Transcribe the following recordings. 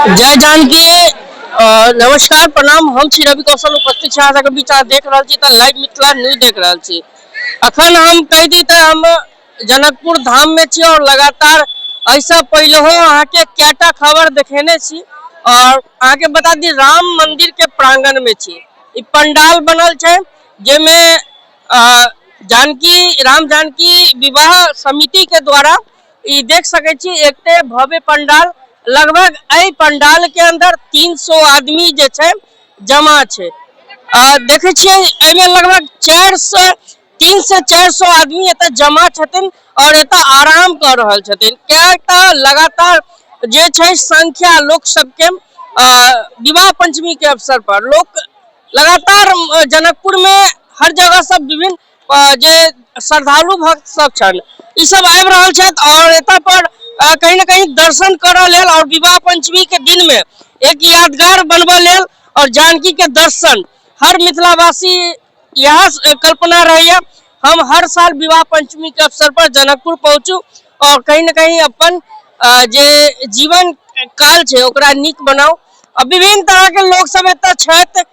जय जानकी। नमस्कार प्रणाम, हम छी रवि कौशल उपस्थित छी अहाँ बीच देख रहा छी लाइव मिथिला न्यूज देख रहा छी। अखन हम कह दी तो हम जनकपुर धाम में छी और लगातार ऐसा पहले हो अहाँ के क्या खबर देखेने छी और अहाँ के बता दी राम मंदिर के प्रांगण में छी। ई पंडाल बनल है जेमे राम जानकी विवाह समिति के द्वारा ई देख सके छी एकटे भव्य पंडाल। लगभग ए पंडाल के अंदर 300 आदमी जे छे जमा छे। देखे छिए एमे लगभग 3 से 400 आदमी एत जमा छथिन और एत आराम कर रहल छथिन। क्या लगातार जे छे संख्या लोग सबके विवाह पंचमी के अवसर पर लोग लगातार जनकपुर में हर जगह सब विभिन्न जे श्रद्धालु भक्त सब छन ई सब आबि रहल छथि और एत पर कहीं न कहीं दर्शन करऽ लेल और विवाह पंचमी के दिन में एक यादगार बनबऽ लेल और जानकी के दर्शन हर मिथिलावासी यह कल्पना रही है हम हर साल विवाह पंचमी के अवसर पर जनकपुर पहुंचू और कहीं न कहीं अपन जे जीवन काल छे ओकरा नीक बनाओ। विभिन्न तरह के लोग सब एत छथि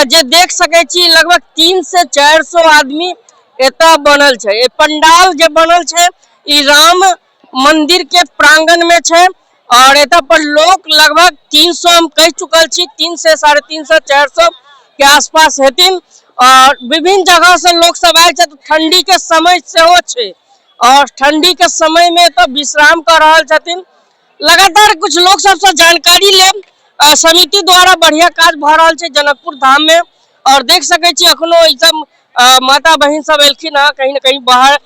जे देख सके छी लगभग 3 से 400 आदमी एत बनल छे। पंडाल जे बनल छे ई राम मंदिर के प्रांगण में छे और एत पर लोग लगभग 300 हम कह चुकल छी 3 से 350 400 के आसपास हेतिन और विभिन्न जगह से लोग सब आए छे। ठंडी के समय से हो छे और ठंडी के समय में तो विश्राम कर रहल छथिन। लगातार कुछ लोग सबसे जानकारी ले समिति द्वारा बढ़िया काज भ रहल छे जनकपुर धाम में और देख सके छी अखनो ई सब माता बहन सब एलखिन है कहीं न कहीं बाहर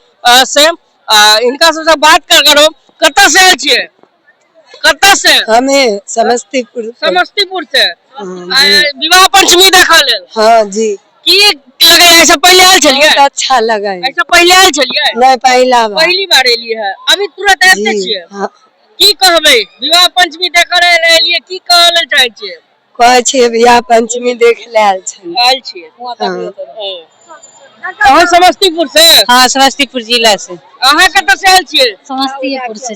से। इनका सबसे बात करो कत्ता से आयल छिए? कत्ता से? हमें समस्तीपुर से विवाह पंचमी देखा लेल। हाँ जी। की लगे ऐसा पहले आयल छलिए? अच्छा लगा है। ऐसा पहले आयल छलिए? नहीं पहली बार एलिए है। अभी तुरंत आते छिए। हाँ। की कहबे विवाह पंचमी देखे एलिए की कहले चाहे छिए? कहे छिए विवाह पंचमी देखे ले आयल छिए। अहाँ समस्तीपुर से? हाँ समस्तीपुर जिला से। अहाँ कत्ता से आयल छिए? समस्तीपुर से।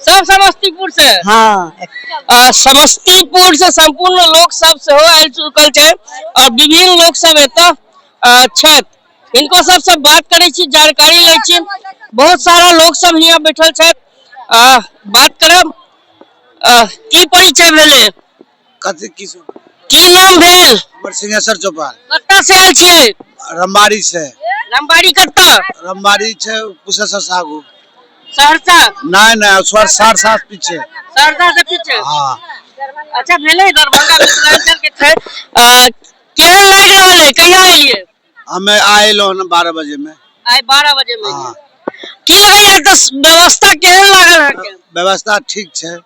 सब समस्तीपुर से? हाँ। समस्तीपुर से संपूर्ण लोग सब से हो आयल चुकल छे और विभिन्न लोग सब एता छत इनको सब बात करे छी जानकारी ले छी। बहुत सारा लोग सब यहाँ बैठल छत बात करब की परिचय भेले? कथि की नाम भेल? हमर सिंहेश्वर चौपाल। कत्ता से आयल छिए? रमबाड़ी से। रमबाड़ी कत्ता? रमबाड़ी छे कुशेश्वर सागु। सहरसा? नहीं सहरसा पीछे। सहरसा से पीछे? हाँ। अच्छा भेले दरभंगा मिथिलांचल के थे केहन लाग रहल है? कहिया एलिए? हमें आएलो न 12 बजे में। आए 12 बजे में? हाँ। की लगे है तो व्यवस्था केहन लागल है? व्यवस्था ठीक छे।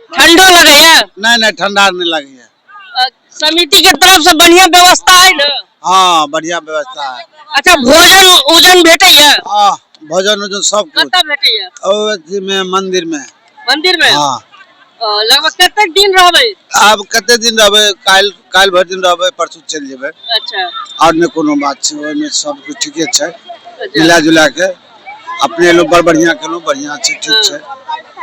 ठंडो लगे है? नहीं ठंडा नहीं लगे है। समिति के तरफ से बढ़िया व्यवस्था है ना? हाँ बढ़िया व्यवस्था है। अच्छा भोजन उजन भेटे है? हाँ भोजन उजन सब कुछ। कत्ता भेटे है? और में मंदिर में। मंदिर में? हाँ। लगभग कतेक दिन रहबे? अब कते दिन रहबे? काल भर दिन रहबे परसों चल जेबे। अच्छा। और ने कोनो बात छे ओय में सब कुछ ठीके छे। मिला जुला के अपने लोग बढ़िया केलो बढ़िया छे ठीक छे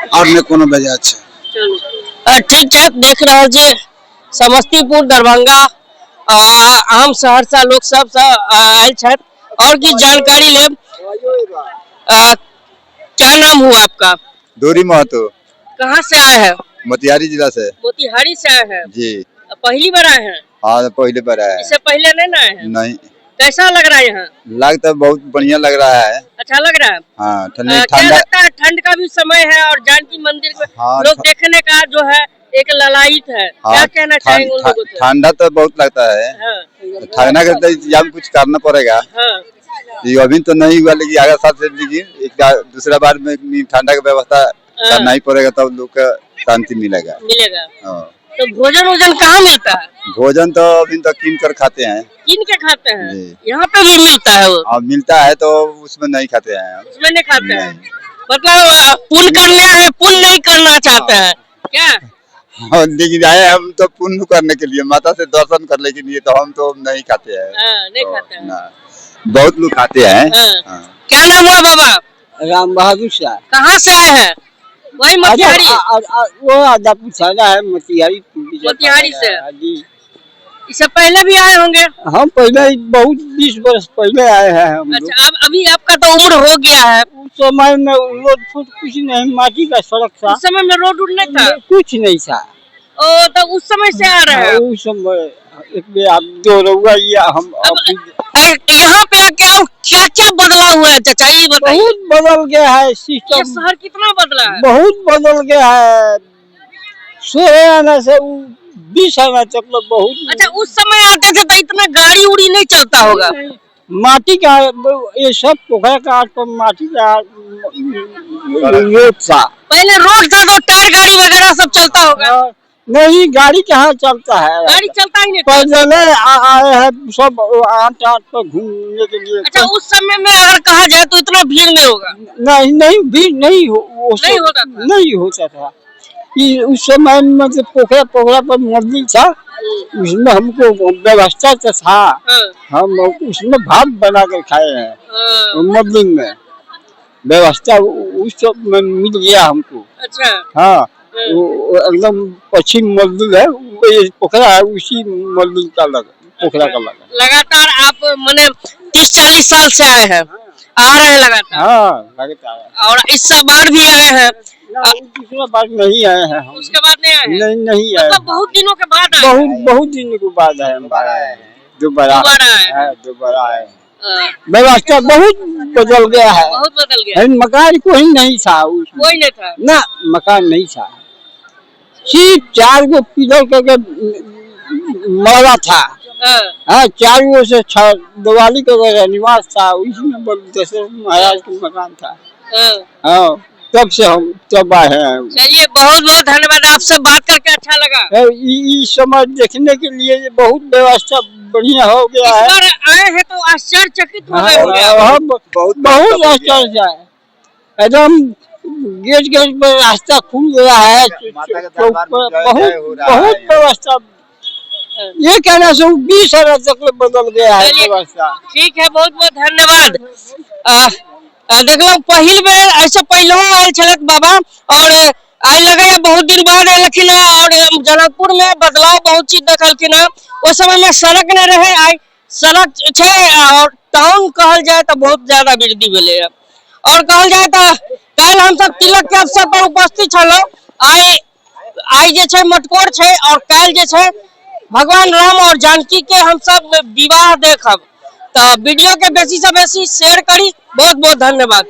और ने कोनो वजह छे। चलो ठीक छे। देख रहल छी समस्तीपुर दरभंगा आम सहरसा लोग सब आयल छत और की जानकारी ले। क्या नाम हुआ आपका? दूरी महतो। कहाँ से आए हैं? मोतिहारी जिला से। मोतिहारी से आए हैं जी। पहली बार आए हैं? हाँ पहली बार आए हैं। इससे पहले नहीं आए हैं? नहीं। कैसा लग रहा है यहाँ? लग तो बहुत बढ़िया लग रहा है। अच्छा लग रहा है? हाँ क्या लगता है ठंड का भी समय है और जानकी मंदिर में लोग देखने का जो है एक ललायत है। हाँ, क्या कहना चाहेंगे उन लोगों को? ठंडा तो बहुत लगता है। ठंडा का इंतजाम कुछ करना पड़ेगा। ये अभी तो नहीं हुआ लेकिन अगले साल से लेकिन दूसरा बार में ठंडा का व्यवस्था करना ही पड़ेगा तब लोग का शांति मिलेगा। तो भोजन वोजन कहाँ मिलता है? भोजन तो अभी तक कीन कर खाते हैं। कीन के खाते हैं? यहाँ पे भी मिलता है वो? मिलता है तो उसमें नहीं खाते हैं। उसमें नहीं खाते हैं? मतलब पुण्य करने है पुण्य नहीं करना चाहते हैं क्या? हाँ लेकिन आए हम तो पुण्य करने के लिए माता से दर्शन करने के लिए तो हम तो नहीं खाते हैं। नहीं खाते हैं। बहुत लोग खाते हैं। क्या नाम हुआ बाबा? राम बहादुर शाह। कहाँ से आए हैं? वही मोतिहारी? वो आधा पूछाना है मोतिहारी मोतिहारी से। जी। इससे पहले भी आए होंगे? हम पहले बहुत 20 वर्ष पहले आए हैं हम लोग। अच्छा, अब अभी आपका तो उम्र हो गया है। उस समय में रोड फूट कुछ नहीं, माटी का सड़क था, उस समय में रोड नहीं था? कुछ नहीं था। ओ, तो उस समय से आ रहे हैं? उस समय एक बार आप दो रउआ या हम यहाँ पे क्या क्या क्या बदला हुआ है चाचा, ये बताइए। बहुत बदल गया है ये सिस्टम, शहर कितना बदला है? बहुत बदल गया है। 16 आना से 20 आना तक में बहुत। अच्छा, उस समय आते थे तो इतना गाड़ी उड़ी नहीं चलता होगा? माटी का ये सब पोखरा का आट पर माटी का रोड था। पहले रोड था तो टायर गाड़ी वगैरह सब चलता होगा? नहीं, गाड़ी कहाँ चलता है, गाड़ी चलता ही नहीं था। पैदल आए हैं सब आट आट पर घूमने के लिए। अच्छा, उस समय में अगर कहा जाए तो इतना भीड़ नहीं होगा? नहीं नहीं, भीड़ नहीं नहीं होता था? नहीं होता था कि उस समय मतलब पोखरा पोखरा पर मंदिर था, उसमें हमको व्यवस्था तो था। हम उसमें भात बना कर खाए हैं मंदिर में, व्यवस्था उस सब में मिल गया हमको। अच्छा। हाँ, वो एकदम पश्चिम मंदिर है, ये पोखरा है, उसी मंदिर का पोखरा का लगा। लगातार आप माने 30-40 साल से आए हैं, आ रहे हैं लगातार? हाँ, लगातार। और इस बार भी आए हैं? दूसरा बार नहीं आए हैं हम। उसके बाद नहीं आए हैं? नहीं आए, मतलब बहुत दिनों के बाद आए हैं? बहुत दिन के बाद है हम दोबारा दोबारा आए। व्यवस्था बहुत बदल गया है, बहुत बदल गया। मकान कोई नहीं था उसमें। कोई नहीं था ना, मकान नहीं था, सिर्फ 4 गो पिलर करके मरा था। हाँ, 4 गो से दिवाली का निवास था, उसमें दशरथ महाराज का मकान था। हाँ, तब से हम तब आए हैं। चलिए, बहुत बहुत धन्यवाद, आपसे बात करके अच्छा लगा। इस समय देखने के लिए बहुत व्यवस्था बढ़िया हो गया है। इस बार आए हैं तो आश्चर्यचकित हो गए होंगे। बहुत आश्चर्य है, एकदम गेट पर रास्ता खुल गया है, बहुत व्यवस्था। ये कहना से 20 साल तक बदल गया है व्यवस्था। ठीक है, बहुत बहुत धन्यवाद। देखलो पहिल बेर ऐसे पहले आयल छलक बाबा, और आई लगे बहुत दिन बाद एलखिन और जनकपुर में बदलाव बहुत चीज देखलखिन। उस समय में सड़क नहीं रहे, आई सड़क छे और टाउन कहल जाए तो बहुत ज्यादा वृद्धि भेले है। और कहल जाए तो कल हम सब तिलक के अवसर पर उपस्थित छलो। आई जे छे मटकोर छे, और कल जे छे भगवान राम और जानकी के हम सब विवाह देखब। तो वीडियो के बेसी से बेसी शेयर करी। बहुत बहुत धन्यवाद।